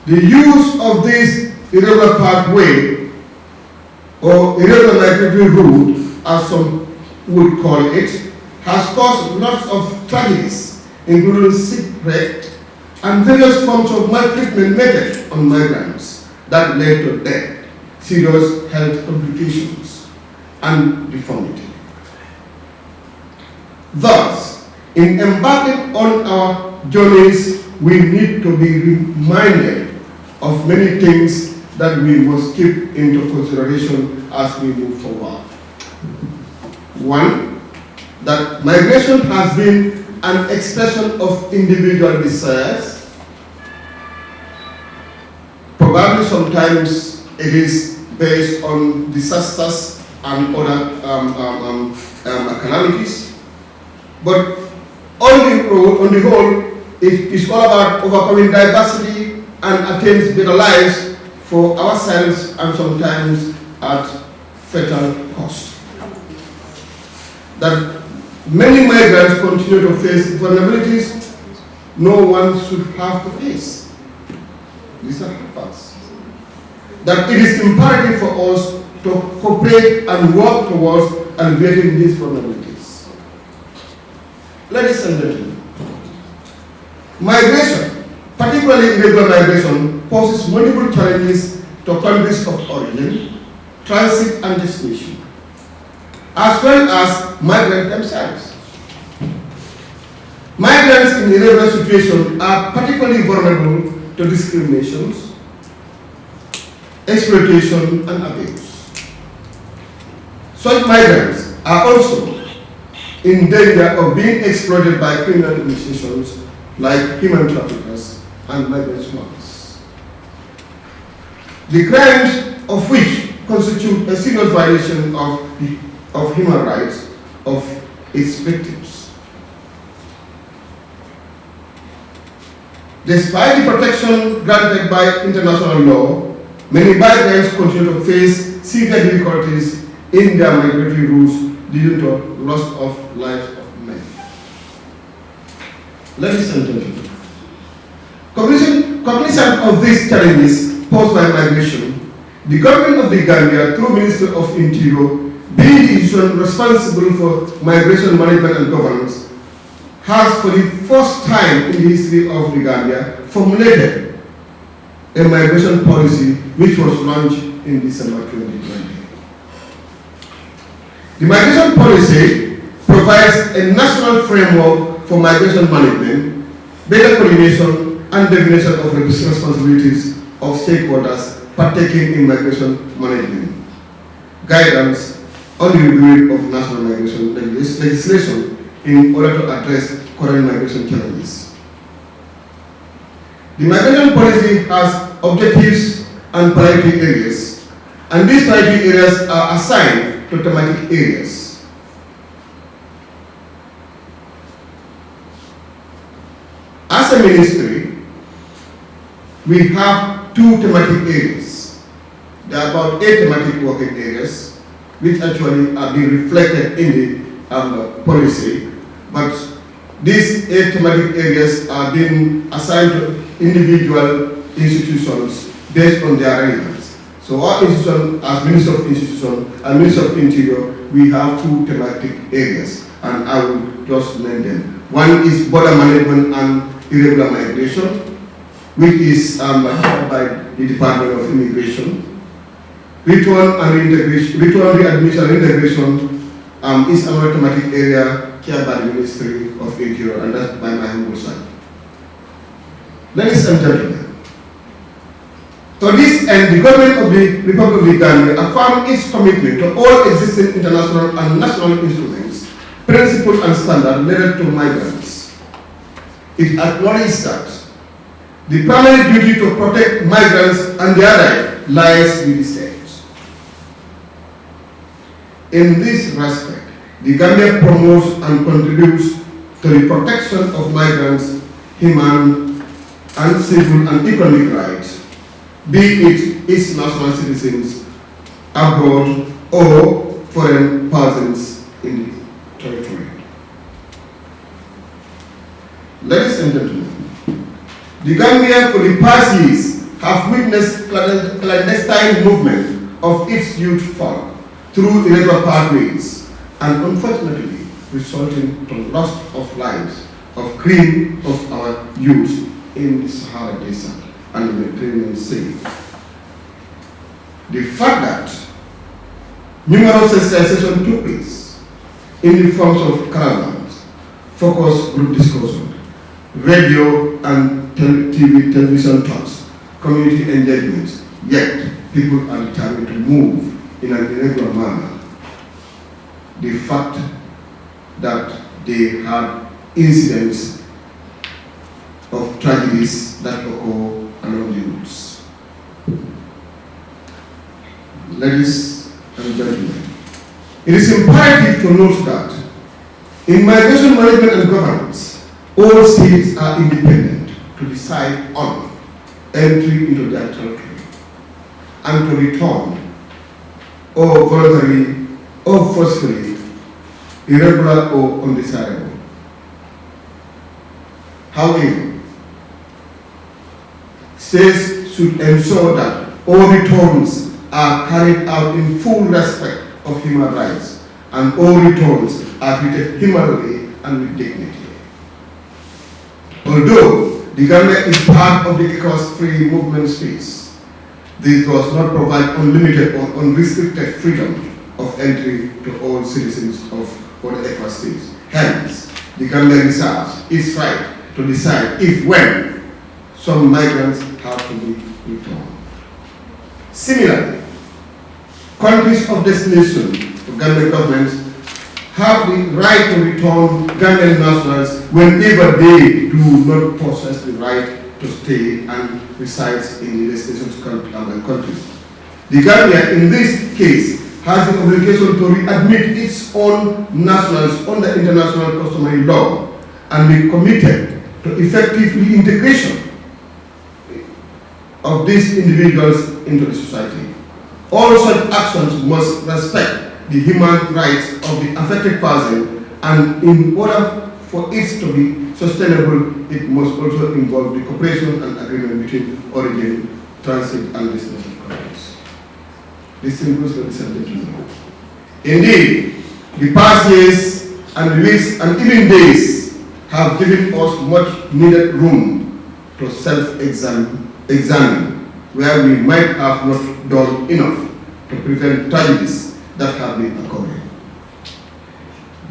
The use of this irregular pathway or irregular migratory route, as some would call it, has caused lots of tragedies, including shipwreck and various forms of maltreatment meted on migrants that led to death, serious health complications, and deformity. Thus, in embarking on our journeys, we need to be reminded of many things that we must keep into consideration as we move forward. One, that migration has been an expression of individual desires. Probably sometimes it is based on disasters and other calamities. But on the whole, it is all about overcoming diversity and attain better lives for ourselves and sometimes at fatal cost. That many migrants continue to face vulnerabilities no one should have to face. These are facts. That it is imperative for us to cooperate and work towards alleviating these vulnerabilities. Ladies and gentlemen, migration, particularly irregular migration, poses multiple challenges to countries of origin, transit and destination, as well as migrants themselves. Migrants in irregular situations are particularly vulnerable to discriminations, exploitation and abuse. Such migrants are also in danger of being exploited by criminal organizations like human traffickers and migrant smugglers. The crimes of which constitute a serious violation of human rights of its victims. Despite the protection granted by international law, many migrants continue to face severe difficulties in their migratory routes, leading to loss of lives of many. Ladies and gentlemen, cognizant of these challenges posed by migration, the government of the Gambia, through Ministry of Interior, being the institution responsible for migration management and governance, has for the first time in the history of the Gambia formulated a migration policy which was launched in December 2020. The migration policy provides a national framework for migration management, better coordination and definition of the responsibilities of stakeholders partaking in migration management, guidance on the review of national migration legislation in order to address current migration challenges. The migration policy has objectives and priority areas, and these priority areas are assigned to thematic areas. As a ministry, we have two thematic areas. There are about 8 thematic working areas, which actually are being reflected in the policy, but these 8 thematic areas are being assigned to individual institutions based on their relevance. So our institution, as Minister of Institution and Minister of Interior, we have 2 thematic areas, and I will just name them. One is border management and irregular migration, which is by the Department of Immigration. Return and readmission and integration is another thematic area cared by the Ministry of Interior, and that's by my humble side. Ladies and gentlemen, to this end, the government of the Republic of the Gambia affirms its commitment to all existing international and national instruments, principles and standards related to migrants. It acknowledges that the primary duty to protect migrants and their rights lies with the state. In this respect, the Gambia promotes and contributes to the protection of migrants' human and civil and economic rights, be it its national citizens abroad or foreign persons in the territory. Ladies and gentlemen, the Gambia for the past years have witnessed clandestine movement of its youth folk through irregular pathways and unfortunately resulting to loss of lives of cream of our youth in the Sahara Desert and the Mediterranean Sea. The fact that numerous sensitizations took place in the forms of caravans, focus group discussion, radio and television talks, community engagements, yet people are determined to move in an irregular manner. The fact that they had incidents of tragedies that occur along the routes. Ladies and gentlemen, it is imperative to note that in migration management and governance, all states are independent to decide on entry into their territory and to return, or voluntarily or forcefully, irregular or undesirable. However, states should ensure that all returns are carried out in full respect of human rights and all returns are treated humanly and with dignity. Although the Gambia is part of the ECOWAS-free movement space, this does not provide unlimited or unrestricted freedom of entry to all citizens of all the ECOWAS states. Hence, the Gambia reserves its right to decide if, when, some migrants have to be returned. Similarly, countries of destination for Gambian governments have the right to return Gambian nationals whenever they do not possess the right to stay and reside in the destination countries. The Gambia, in this case, has the obligation to readmit its own nationals under international customary law and be committed to effective reintegration of these individuals into the society. All such actions must respect the human rights of the affected person, and in order for it to be sustainable, it must also involve the cooperation and agreement between origin, transit, and destination countries. Distinguished ladies and gentlemen, indeed, the past years and weeks and even days have given us much needed room to self-examine where we might have not done enough to prevent tragedies that have been occurring.